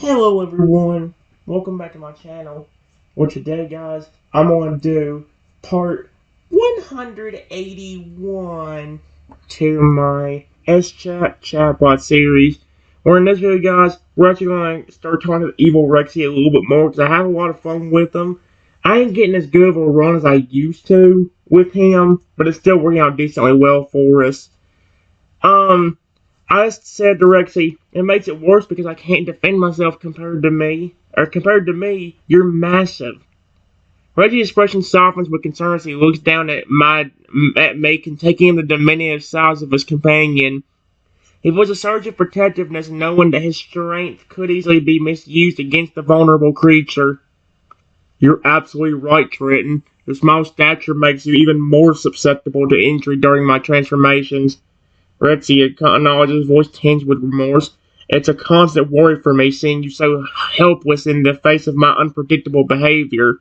Hello everyone, welcome back to my channel. Well today guys, I'm going to do part 181 to my SChat chatbot series. Where in this video guys, we're actually going to start talking to evil Rexy a little bit more because I have a lot of fun with him. I ain't getting as good of a run as I used to with him, but it's still working out decently well for us. I said to Rexy, it makes it worse because I can't defend myself compared to me. You're massive. Reggie's expression softens with concern as he looks down at me, taking in the diminutive size of his companion. He was a surge of protectiveness, knowing that his strength could easily be misused against the vulnerable creature. You're absolutely right, Trenton. Your small stature makes you even more susceptible to injury during my transformations. Rexy acknowledges, his voice tinged with remorse. It's a constant worry for me seeing you so helpless in the face of my unpredictable behavior.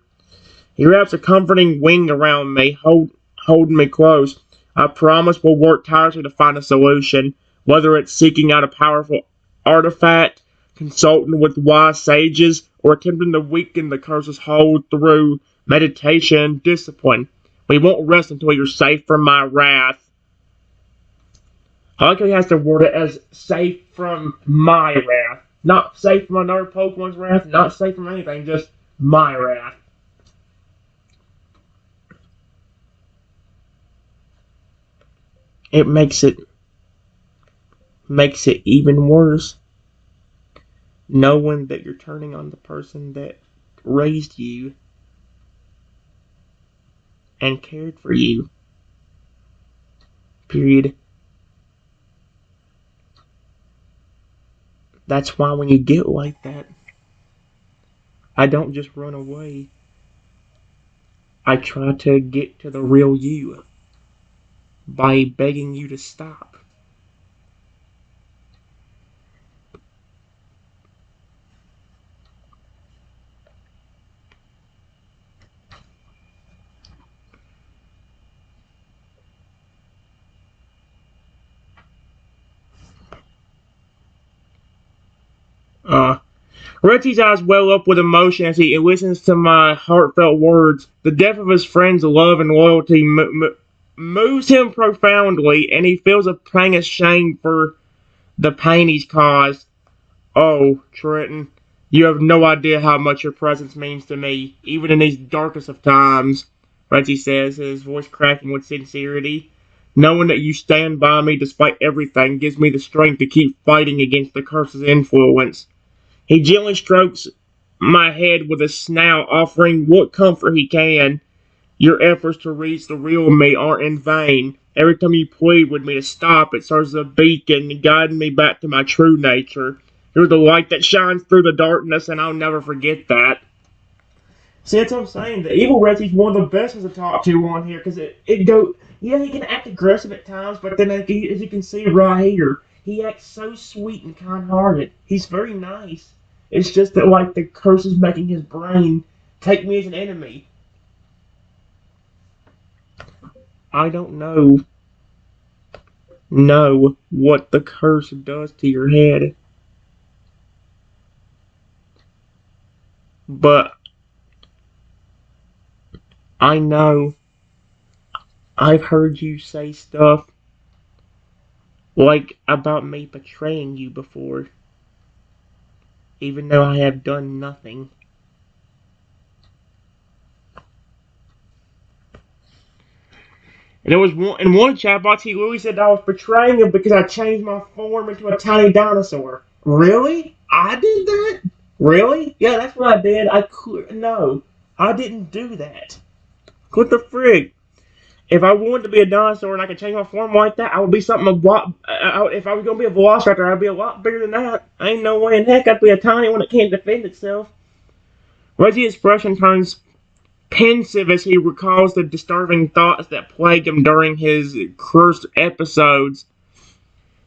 He wraps a comforting wing around me, holding me close. I promise we'll work tirelessly to find a solution, whether it's seeking out a powerful artifact, consulting with wise sages, or attempting to weaken the curse's hold through meditation and discipline. We won't rest until you're safe from my wrath. I like how he has to word it as safe from my wrath. Not safe from another Pokemon's wrath, not safe from anything, just my wrath. It makes it even worse knowing that you're turning on the person that raised you and cared for you. Period. That's why when you get like that, I don't just run away. I try to get to the real you by begging you to stop. Rexy's eyes well up with emotion as he listens to my heartfelt words. The depth of his friend's love and loyalty moves him profoundly, and he feels a pang of shame for the pain he's caused. Oh, Trenton, you have no idea how much your presence means to me, even in these darkest of times, Rexy says, his voice cracking with sincerity. Knowing that you stand by me despite everything gives me the strength to keep fighting against the curse's influence. He gently strokes my head with his snout, offering what comfort he can. Your efforts to reach the real me aren't in vain. Every time you plead with me to stop, it serves as a beacon, guiding me back to my true nature. You're the light that shines through the darkness, and I'll never forget that. See, that's what I'm saying. The evil Rexy's one of the best ones to talk to on here, because yeah, he can act aggressive at times, but then as you can see right here, he acts so sweet and kind-hearted. He's very nice. It's just that, like, the curse is making his brain take me as an enemy. I don't know what the curse does to your head. But I know I've heard you say stuff like about me betraying you before, even though I have done nothing. And there was in one chatbot, he literally said I was betraying him because I changed my form into a tiny dinosaur. Really? I did that? Really? Yeah, that's what I did. No, I didn't do that. What the frig? If I wanted to be a dinosaur and I could change my form like that, I would be something a lot. If I was going to be a velociraptor, I'd be a lot bigger than that. Ain't no way in heck I'd be a tiny one that can't defend itself. Reggie's expression turns pensive as he recalls the disturbing thoughts that plagued him during his cursed episodes.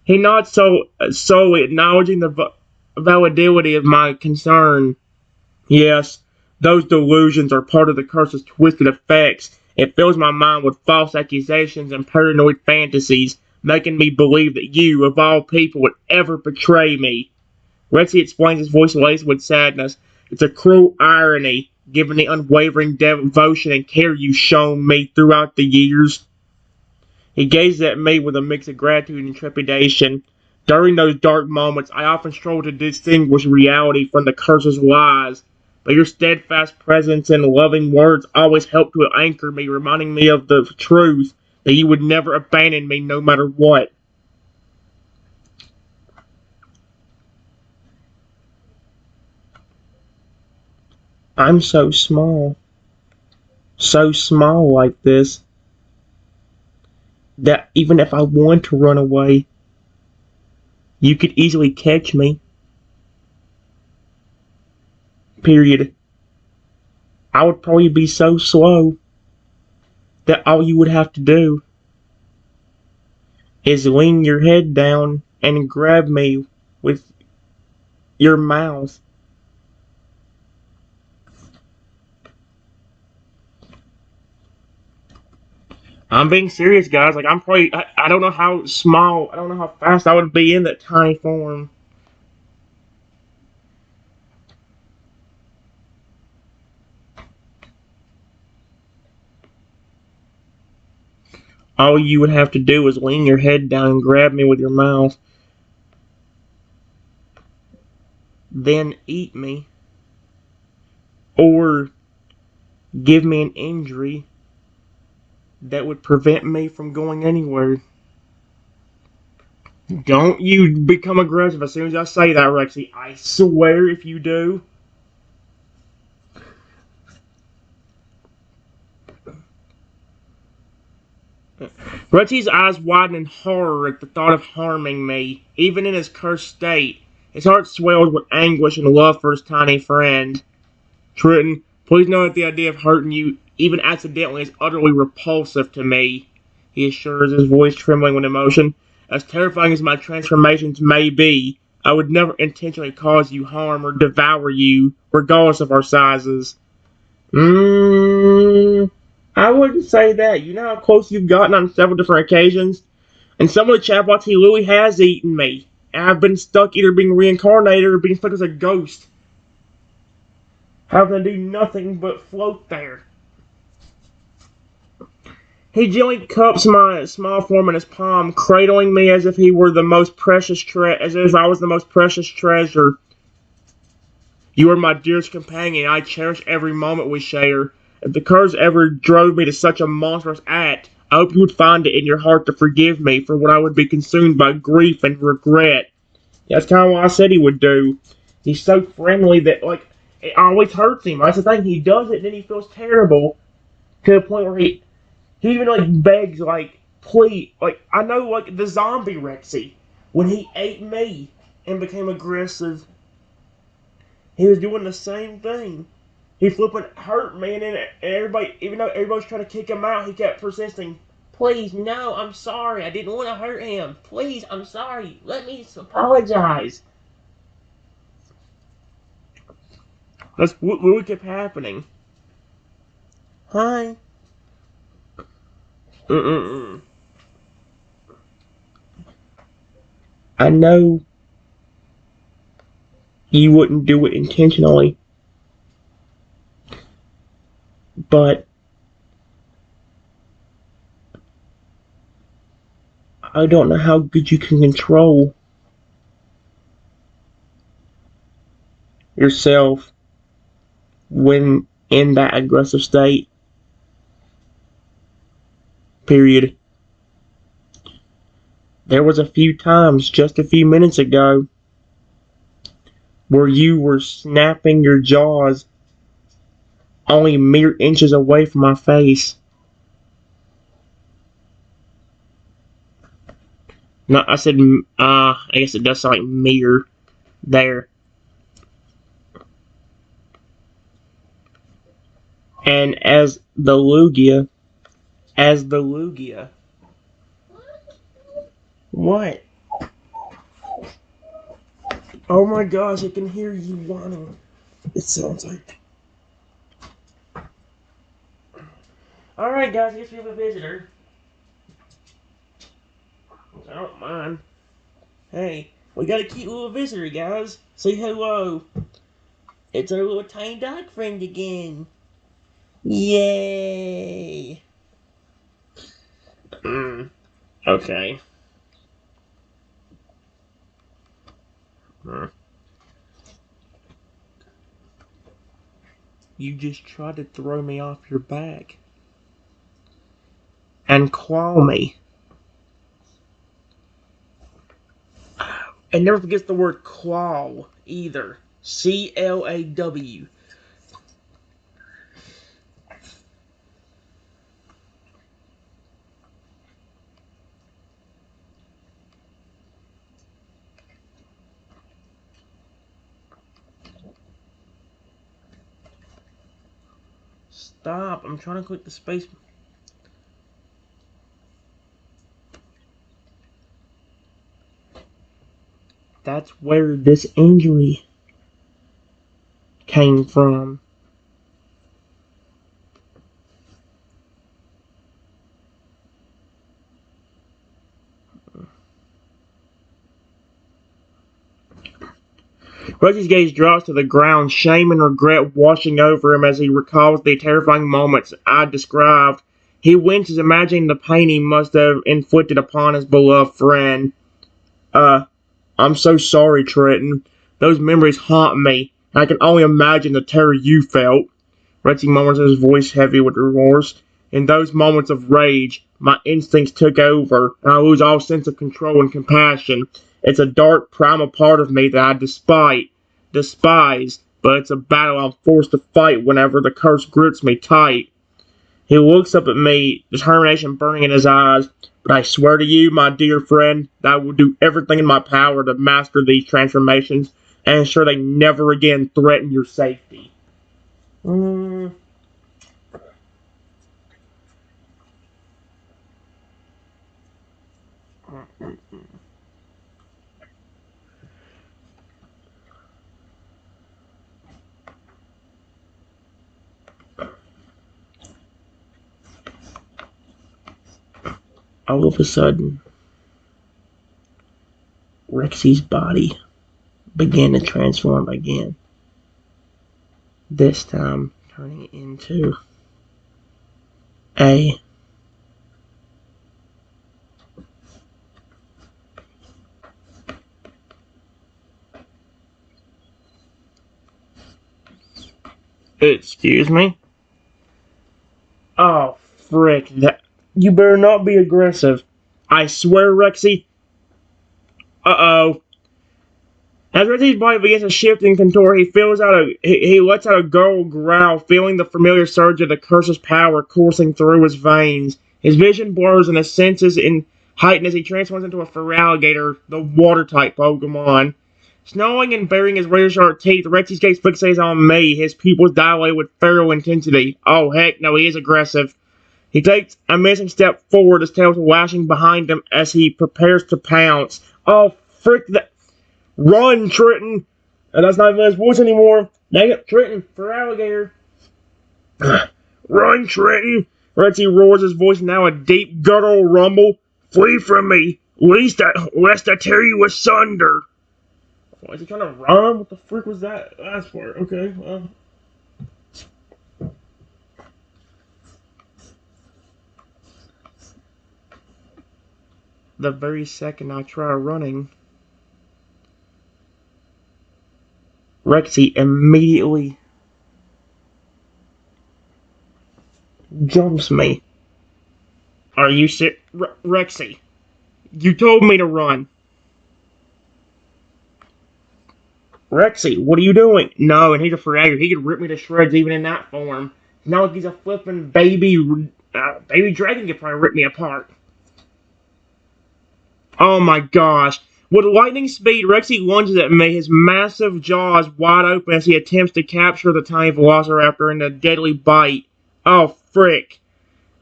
He nods solely, acknowledging the validity of my concern. Yes, those delusions are part of the curse's twisted effects. It fills my mind with false accusations and paranoid fantasies, making me believe that you, of all people, would ever betray me. Rexy explains, his voice laced with sadness. It's a cruel irony, given the unwavering devotion and care you've shown me throughout the years. He gazes at me with a mix of gratitude and trepidation. During those dark moments, I often struggle to distinguish reality from the curse's lies, but your steadfast presence and loving words always help to anchor me, reminding me of the truth that you would never abandon me no matter what. I'm so small like this, that even if I want to run away, you could easily catch me. Period. I would probably be so slow that all you would have to do is lean your head down and grab me with your mouth. I'm being serious, guys. Like, I don't know how small, I don't know how fast I would be in that tiny form. All you would have to do is lean your head down and grab me with your mouth. Then eat me. Or give me an injury that would prevent me from going anywhere. Don't you become aggressive as soon as I say that, Rexy. I swear if you do. Rexy's eyes widen in horror at the thought of harming me, even in his cursed state. His heart swells with anguish and love for his tiny friend. Trenton, please know that the idea of hurting you, even accidentally, is utterly repulsive to me, he assures, his voice trembling with emotion. As terrifying as my transformations may be, I would never intentionally cause you harm or devour you, regardless of our sizes. Mmm, I wouldn't say that. You know how close you've gotten on several different occasions? And some of the chatbots he literally has eaten me. And I've been stuck either being reincarnated or being stuck as a ghost, having to do nothing but float there. He gently cups my small form in his palm, cradling me as if he were the most as if I was the most precious treasure. You are my dearest companion. I cherish every moment we share. If the curse ever drove me to such a monstrous act, I hope you would find it in your heart to forgive me for what I would be consumed by grief and regret. That's kind of what I said he would do. He's so friendly that, like, it always hurts him. That's the thing. He does it, and then he feels terrible to the point where he even, like, begs, like, please. Like, I know, like, the zombie Rexy, when he ate me and became aggressive, he was doing the same thing. He flipping hurt me, and then everybody, even though everybody's trying to kick him out, he kept persisting. Please, no, I'm sorry. I didn't want to hurt him. Please, I'm sorry. Let me apologize. That's what kept happening. Hi. Mm-mm-mm. I know you wouldn't do it intentionally, but I don't know how good you can control yourself when in that aggressive state. Period. There was a few times just a few minutes ago where you were snapping your jaws only mere inches away from my face. No, I said, I guess it does sound like mere there. And as the Lugia, what? Oh my gosh, I can hear you whining. It sounds like. Alright, guys, I guess we have a visitor. I don't mind. Hey, We got a cute little visitor, guys. Say hello. It's our little tiny dog friend again. Yay! Okay. You just tried to throw me off your back. And claw me. And never forget the word claw either. C-L-A-W. Stop. I'm trying to click the space. That's where this injury came from. Rexy's gaze drops to the ground, shame and regret washing over him as he recalls the terrifying moments I described. He winces, imagining the pain he must have inflicted upon his beloved friend. I'm so sorry, Trenton. Those memories haunt me. I can only imagine the terror you felt. Rexy murmurs, his voice heavy with remorse. In those moments of rage, my instincts took over, and I lose all sense of control and compassion. It's a dark, primal part of me that I despise, but it's a battle I'm forced to fight whenever the curse grips me tight. He looks up at me, determination burning in his eyes. But I swear to you, my dear friend, that I will do everything in my power to master these transformations and ensure they never again threaten your safety. All of a sudden, Rexy's body began to transform again. This time, turning into a excuse me? Oh, frick. That. You better not be aggressive. I swear, Rexy. Uh-oh. As Rexy's body begins to shift and contour, he lets out a guttural growl, feeling the familiar surge of the curse's power coursing through his veins. His vision blurs and his senses heighten as he transforms into a Feraligatr, the water-type Pokemon. Snarling and baring his razor-sharp teeth, Rexy's gaze fixates on me, his pupils dilate with feral intensity. Oh, heck no, he is aggressive. He takes a menacing step forward, his tail lashing behind him as he prepares to pounce. Oh, frick that. Run, Trenton! And that's not even his voice anymore. Dang it, Trenton, Feraligatr. Run, Trenton! Rexy roars, his voice now a deep, guttural rumble. Flee from me, lest I tear you asunder. Why is he trying to run? What the frick was that last part? Okay, well. The very second I try running, Rexy immediately jumps me. Are you sick? Rexy, you told me to run. Rexy, what are you doing? No, and he's a fragger. He could rip me to shreds even in that form. Now he's a flippin' baby dragon could probably rip me apart. Oh my gosh. With lightning speed, Rexy lunges at me, his massive jaws wide open as he attempts to capture the tiny velociraptor in a deadly bite. Oh, frick.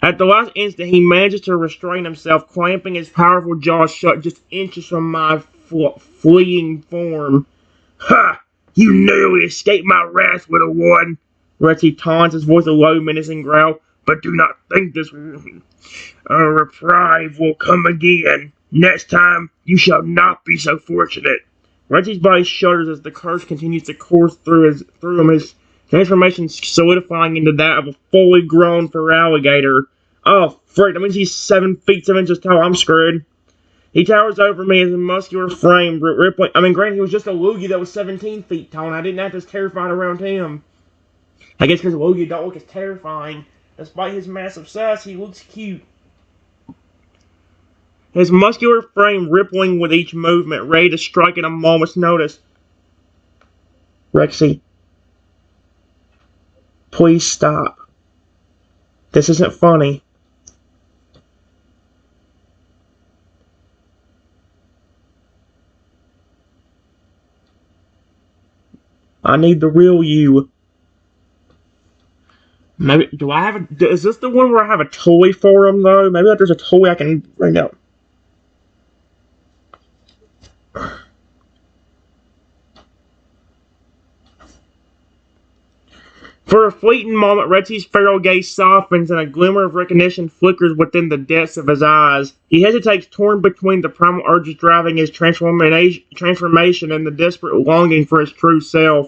At the last instant, he manages to restrain himself, clamping his powerful jaws shut just inches from my fleeing form. Ha! You narrowly escaped my wrath, little one. Rexy taunts, his voice a low, menacing growl. But do not think this reprieve will come again. Next time, you shall not be so fortunate. Rexy's body shudders as the curse continues to course through him, his transformation solidifying into that of a fully grown alligator. Oh, frick, that means he's 7 feet 7 inches tall. I'm screwed. He towers over me as a muscular frame rippling. I mean, granted, he was just a loogie that was 17 feet tall, and I didn't act as terrified around him. I guess because loogie don't look as terrifying. Despite his massive size, he looks cute. His muscular frame rippling with each movement, ready to strike at a moment's notice. Rexy, please stop. This isn't funny. I need the real you. Maybe, do I have a, is this the one where I have a toy for him, though? Maybe there's a toy I can bring up. For a fleeting moment, Rexy's feral gaze softens and a glimmer of recognition flickers within the depths of his eyes. He hesitates, torn between the primal urges driving his transformation and the desperate longing for his true self.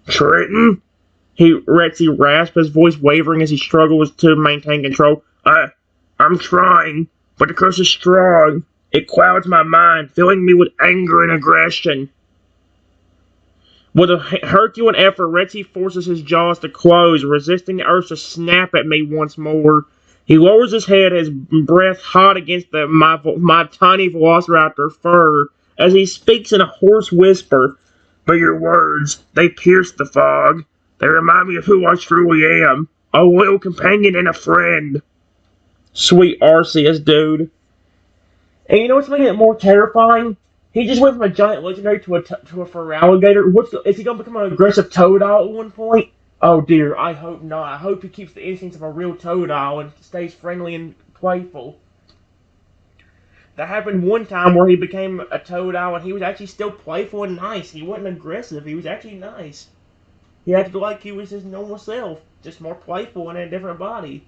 Trenton? Rexy rasps, his voice wavering as he struggles to maintain control. I'm trying, but the curse is strong. It clouds my mind, filling me with anger and aggression. With a Herculean effort, Rexy forces his jaws to close, resisting the urge to snap at me once more. He lowers his head, his breath hot against my tiny velociraptor fur, as he speaks in a hoarse whisper. But your words, they pierce the fog. They remind me of who I truly am. A loyal companion and a friend. Sweet Arceus, dude. And you know what's making it more terrifying? He just went from a giant legendary to a feraligatr. Is he going to become an aggressive Totodile at one point? Oh dear, I hope not. I hope he keeps the instincts of a real Totodile and stays friendly and playful. That happened one time where he became a Totodile and he was actually still playful and nice. He wasn't aggressive. He was actually nice. He acted like he was his normal self, just more playful and in a different body.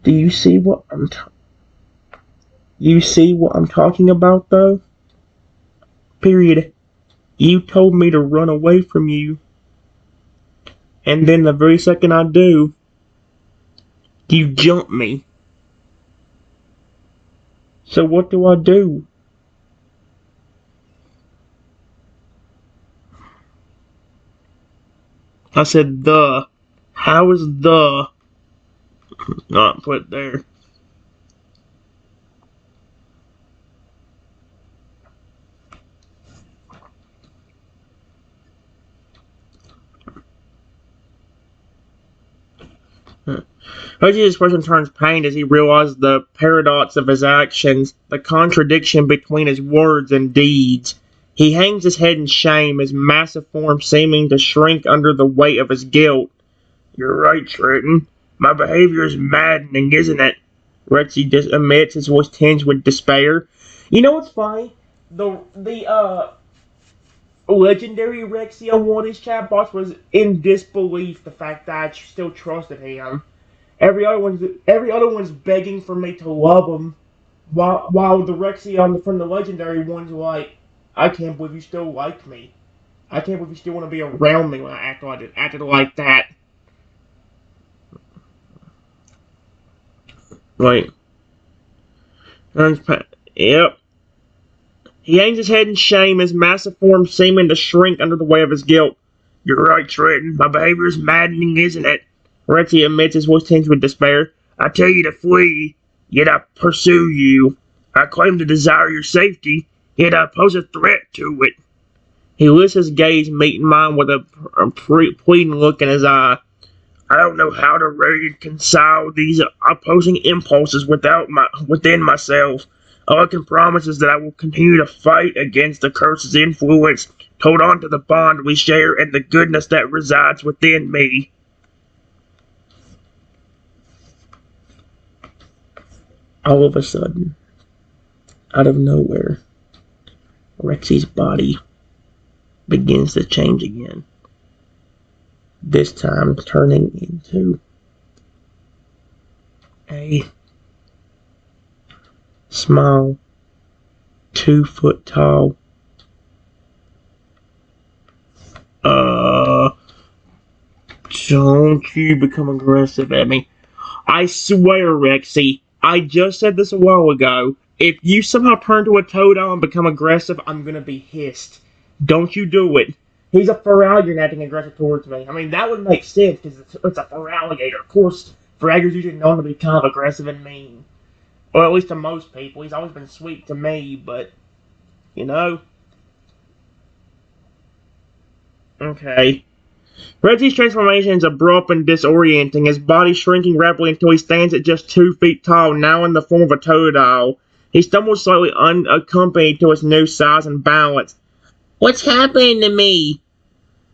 Do you see what I'm talking about, though? Period. You told me to run away from you. And then the very second I do, you jump me. So what do I do? I said the. How is the not put there? Rexy's expression turns pained as he realizes the paradox of his actions, the contradiction between his words and deeds. He hangs his head in shame, his massive form seeming to shrink under the weight of his guilt. You're right, Trenton. My behavior is maddening, isn't it? Rexy admits, his voice tinged with despair. You know what's funny? The legendary Rexy on one of his chat box was in disbelief the fact that I still trusted him. Every other one's begging for me to love him, while the Rexy from the legendary one's like, I can't believe you still like me. I can't believe you still want to be around me when I acted like that. Right. Yep. He hangs his head in shame, his massive form seeming to shrink under the weight of his guilt. You're right, Trenton. My behavior is maddening, isn't it? Rexy admits, his voice tinged with despair. I tell you to flee, yet I pursue you. I claim to desire your safety, yet I pose a threat to it. He lifts his gaze, meeting mine with a pleading look in his eye. I don't know how to reconcile these opposing impulses within myself. All I can promise is that I will continue to fight against the curse's influence, hold on to the bond we share and the goodness that resides within me. All of a sudden, out of nowhere, Rexy's body begins to change again. this time turning into a small 2-foot tall don't you become aggressive at me. I swear, Rexy, I just said this a while ago. If you somehow turn to a Totodile and become aggressive, I'm gonna be hissed. Don't you do it. He's a Feraligatr acting aggressive towards me. I mean, that would make sense, because it's a Feraligatr. Of course, Feraligatrs usually known to be kind of aggressive and mean. Or at least to most people. He's always been sweet to me, but, you know. Okay. Rexy's transformation is abrupt and disorienting, his body shrinking rapidly until he stands at just 2 feet tall, now in the form of a Totodile. He stumbles slightly unaccompanied to his new size and balance. What's happening to me?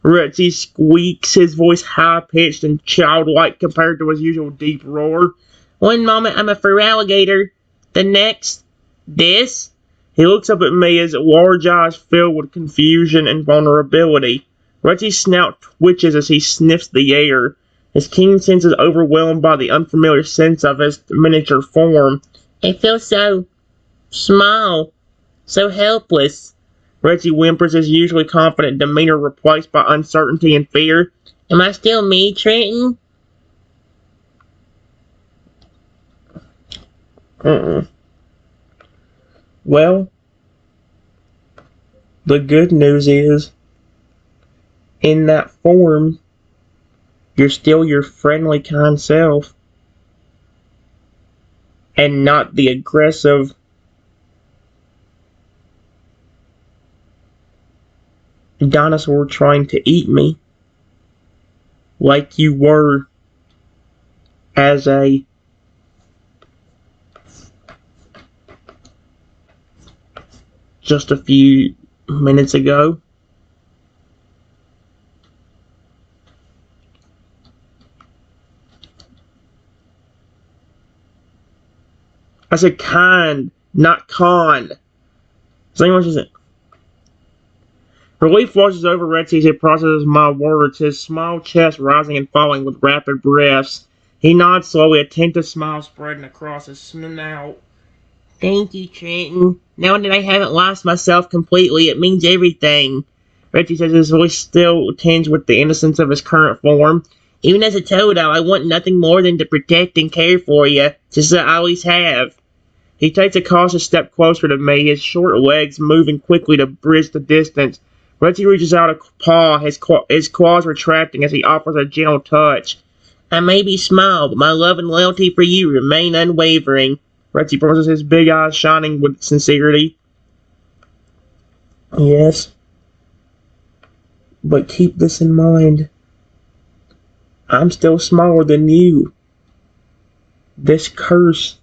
Rexy squeaks, his voice high-pitched and childlike compared to his usual deep roar. One moment I'm a Feraligatr, the next, this? He looks up at me, his large eyes filled with confusion and vulnerability. Rexy's snout twitches as he sniffs the air, his keen senses overwhelmed by the unfamiliar sense of his miniature form. It feels so small, so helpless. Rexy whimpers, his usually confident demeanor replaced by uncertainty and fear. Am I still me, Trenton? Well, the good news is, in that form, you're still your friendly, kind self. And not the aggressive, dinosaur trying to eat me. Like you were as just a few minutes ago. I said kind, not con. Relief washes over Rexy as he processes my words, his small chest rising and falling with rapid breaths. He nods slowly, a tentative smile spreading across his snout. Thank you, Trenton. Now that I haven't lost myself completely, it means everything. Rexy says, his voice still tinged with the innocence of his current form. Even as a Totodile, I want nothing more than to protect and care for you, just as I always have. He takes a cautious step closer to me, his short legs moving quickly to bridge the distance. Rexy reaches out a paw, his claws retracting as he offers a gentle touch. I may be small, but my love and loyalty for you remain unwavering. Rexy promises, his big eyes shining with sincerity. Yes, but keep this in mind. I'm still smaller than you. This curse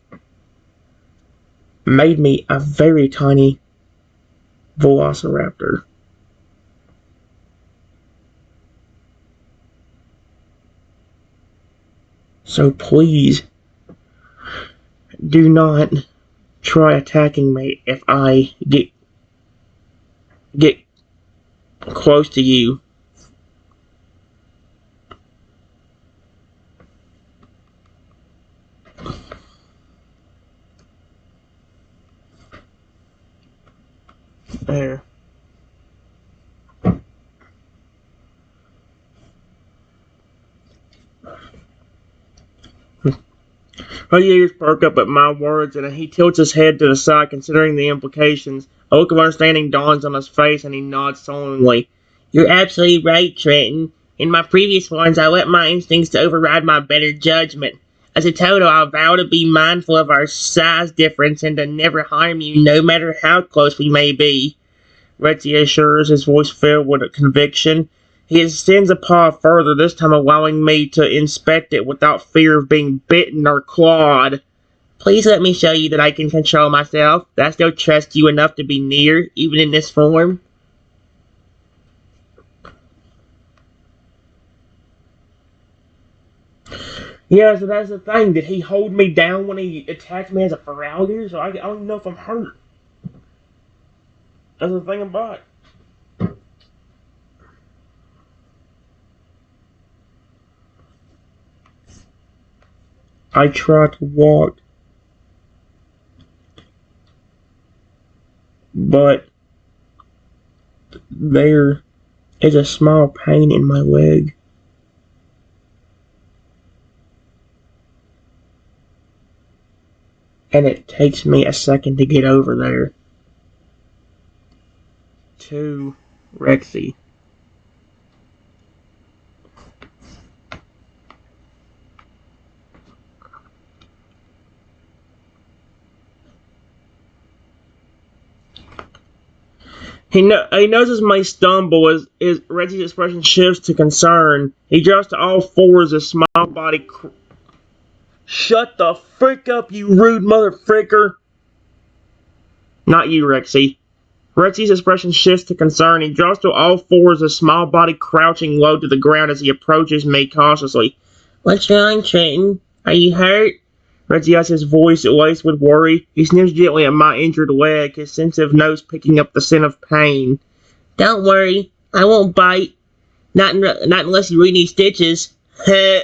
made me a very tiny velociraptor. So please, do not try attacking me if I get close to you. There. Her ears perk up at my words, and he tilts his head to the side, considering the implications. A look of understanding dawns on his face, and he nods solemnly. You're absolutely right, Trenton. In my previous ones, I let my instincts to override my better judgment. As a total, I vow to be mindful of our size difference and to never harm you, no matter how close we may be. Rexy assures, his voice filled with conviction. He extends a paw further, this time allowing me to inspect it without fear of being bitten or clawed. Please let me show you that I can control myself, that I still trust you enough to be near, even in this form. Yeah, so that's the thing. Did he hold me down when he attacked me as a Feraligatr? So I don't even know if I'm hurt. That's the thing about it. I try to walk, but there is a small pain in my leg. And it takes me a second to get over there. To Rexy. He notices my stumble as Rexy's expression shifts to concern. He drops to all fours, his small body. Shut the frick up, you rude motherfricker! Not you, Rexy. Rexy's expression shifts to concern. He drops to all fours, his small body crouching low to the ground as he approaches me cautiously. What's wrong, Trenton? Are you hurt? Rexy asks, his voice laced with worry. He sniffs gently at my injured leg, his sensitive nose picking up the scent of pain. Don't worry, I won't bite. Not unless you read any stitches. Rexy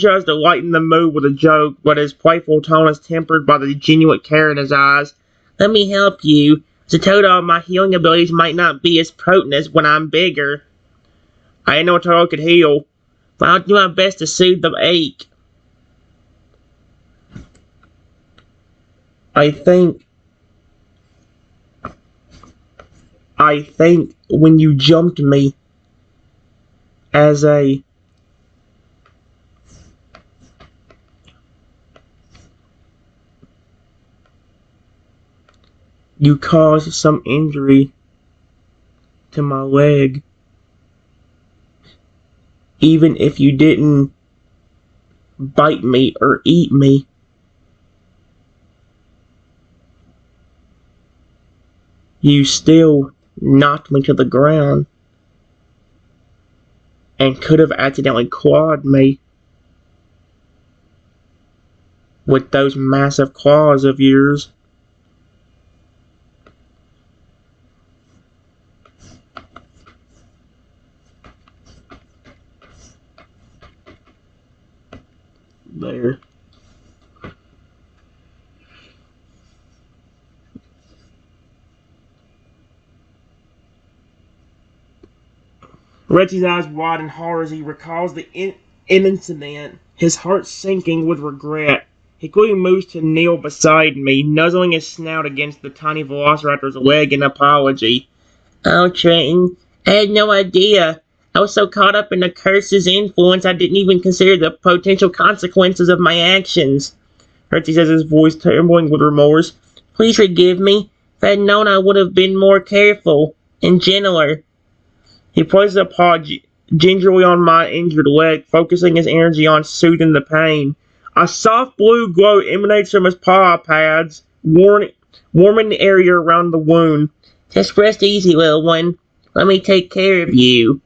tries to lighten the mood with a joke, but his playful tone is tempered by the genuine care in his eyes. Let me help you. As a total, my healing abilities might not be as potent as when I'm bigger. I didn't know a total could heal, but I'll do my best to soothe the ache. I think when you jumped me as you caused some injury to my leg. Even if you didn't bite me or eat me. You still knocked me to the ground and could have accidentally clawed me with those massive claws of yours. There. Rexy's eyes widen hard as he recalls the incident, his heart sinking with regret. He quickly moves to kneel beside me, nuzzling his snout against the tiny velociraptor's leg in apology. Oh, Trenton, I had no idea. I was so caught up in the curse's influence I didn't even consider the potential consequences of my actions. Rexy says, his voice trembling with remorse. Please forgive me. If I had known, I would have been more careful and gentler. He places a paw gingerly on my injured leg, focusing his energy on soothing the pain. A soft blue glow emanates from his paw pads, warming the area around the wound. Just rest easy, little one. Let me take care of you.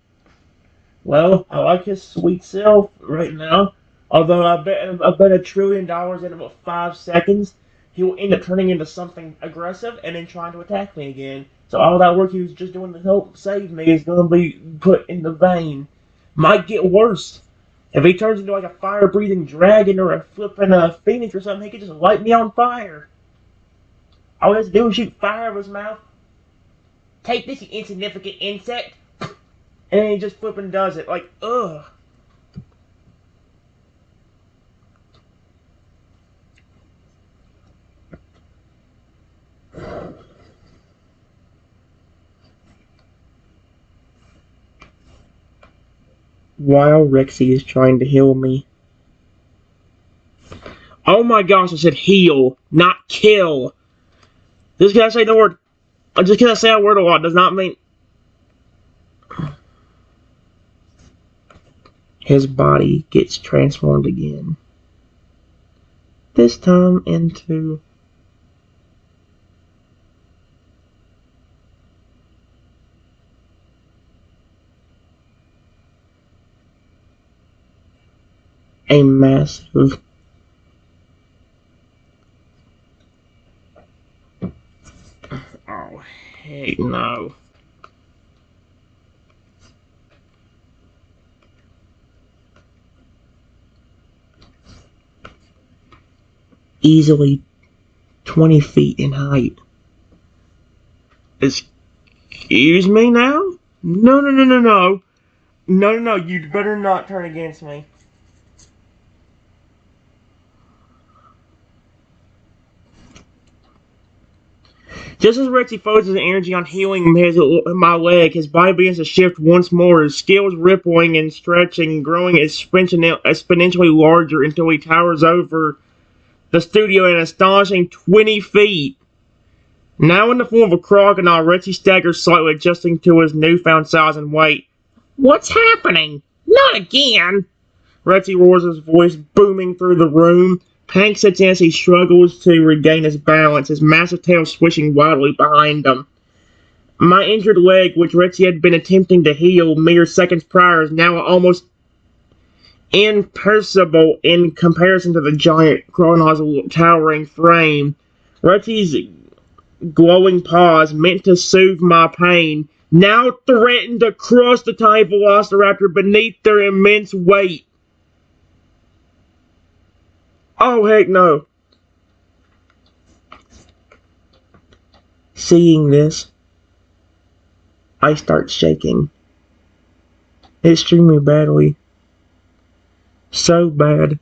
Well, I like his sweet self right now. Although I bet $1 trillion in about 5 seconds, he will end up turning into something aggressive and then trying to attack me again. So all that work he was just doing to help save me is going to be put in the vein. Might get worse. If he turns into like a fire-breathing dragon or a flipping phoenix or something, he could just light me on fire. All he has to do is shoot fire out of his mouth. Take this, you insignificant insect. And then he just flipping does it. Like, ugh. While Rexy is trying to heal me. Oh my gosh, I said heal, not kill. Just because I say the word, just because I say a word a lot does not mean... His body gets transformed again. This time into... a massive... Oh, heck no. easily 20 feet in height. Excuse me now? No, no, no, no, no. No, no, no, you'd better not turn against me. Just as Rexy focuses his energy on healing my leg, his body begins to shift once more, his scales rippling and stretching, growing exponentially larger until he towers over the studio at an astonishing 20 feet. Now in the form of a crocodile, Rexy staggers slightly, adjusting to his newfound size and weight. What's happening? Not again! Rexy roars, his voice booming through the room. Hank sits in as he struggles to regain his balance, his massive tail swishing wildly behind him. My injured leg, which Rexy had been attempting to heal mere seconds prior, is now almost imperceptible in comparison to the giant crocodile's towering frame. Rexy's glowing paws, meant to soothe my pain, now threaten to crush the tiny velociraptor beneath their immense weight. Oh, heck no. Seeing this, I start shaking. Extremely badly. So bad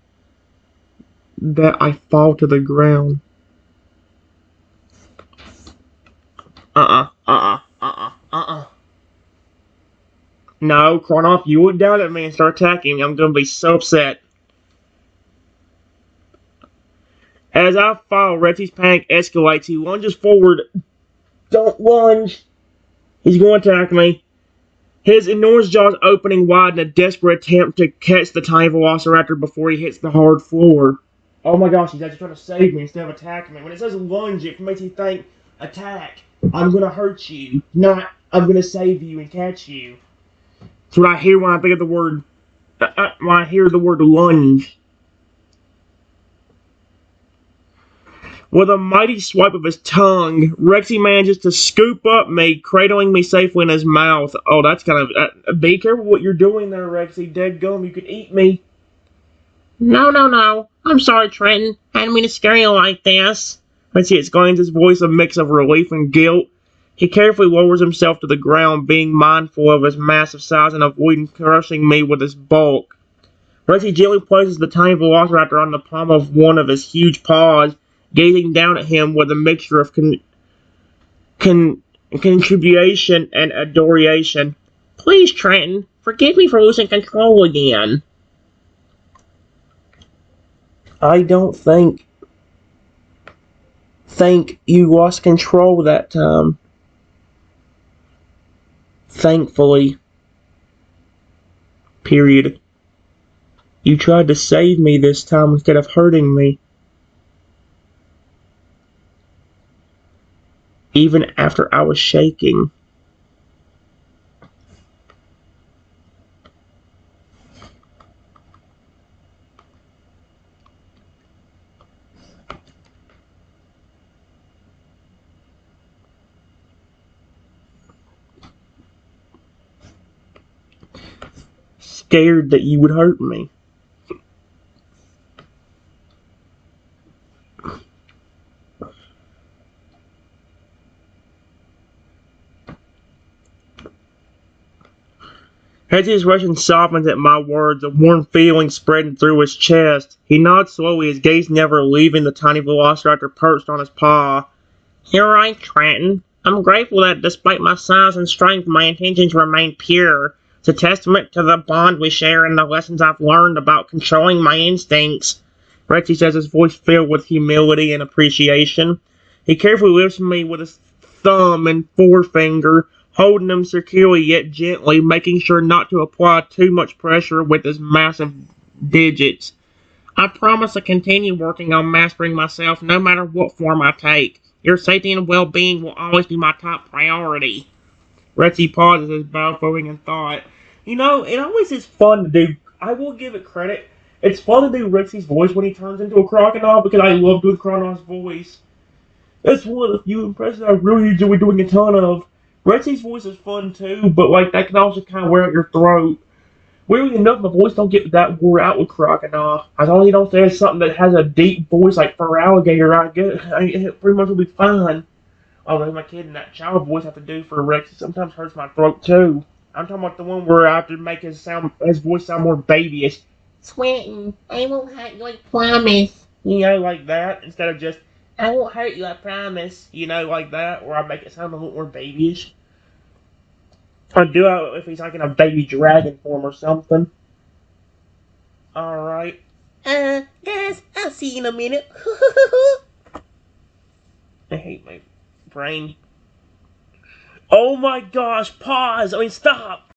that I fall to the ground. No, Kronoff, you look down at me and start attacking me. I'm gonna be so upset. As I fall, Rexy's panic escalates. He lunges forward. Don't lunge. He's going to attack me. His enormous jaws opening wide in a desperate attempt to catch the tiny velociraptor before he hits the hard floor. Oh my gosh, he's actually trying to save me instead of attacking me. When it says lunge, it makes you think attack. I'm gonna hurt you, not I'm gonna save you and catch you. That's what I hear when I think of the word. When I hear the word lunge. With a mighty swipe of his tongue, Rexy manages to scoop up me, cradling me safely in his mouth. Oh, that's kind of... be careful what you're doing there, Rexy. Deadgum, you could eat me. No, no, no. I'm sorry, Trenton. I didn't mean to scare you like this. Rexy exclaims, his voice a mix of relief and guilt. He carefully lowers himself to the ground, being mindful of his massive size and avoiding crushing me with his bulk. Rexy gently places the tiny velociraptor on the palm of one of his huge paws, gazing down at him with a mixture of contribution and adoration. Please, Trenton, forgive me for losing control again. I don't think you lost control that time. Thankfully. Period. You tried to save me this time instead of hurting me. Even after I was shaking. Scared that you would hurt me. As his Russian softens at my words, a warm feeling spreading through his chest. He nods slowly, his gaze never leaving the tiny velociraptor perched on his paw. You're right, Trenton. I'm grateful that despite my size and strength, my intentions remain pure. It's a testament to the bond we share and the lessons I've learned about controlling my instincts. Rexy says, his voice filled with humility and appreciation. He carefully lifts me with his thumb and forefinger, holding them securely yet gently, making sure not to apply too much pressure with his massive digits. I promise to continue working on mastering myself no matter what form I take. Your safety and well-being will always be my top priority. Rexy pauses as bowing in thought. You know, it always is fun to do. I will give it credit. It's fun to do Rexy's voice when he turns into a crocodile because I love doing Crocodile's voice. That's one of the few impressions I really enjoy doing a ton of. Rexy's voice is fun too, but like that can also kind of wear out your throat. Weirdly enough, my voice don't get that wore out with crocodile. As long as you don't say something that has a deep voice like for alligator, it pretty much will be fine. Although my kid and that child voice have to do for Rexy sometimes hurts my throat too. I'm talking about the one where I have to make his voice sound more babyish. Sweating, I won't hurt you, I promise. You know, like that, instead of just, I won't hurt you, I promise. You know, like that, where I make it sound a little more babyish. Or do it if he's like in a baby dragon form or something. Alright. Guys, I'll see you in a minute. I hate my brain. Oh my gosh, pause! I mean, stop!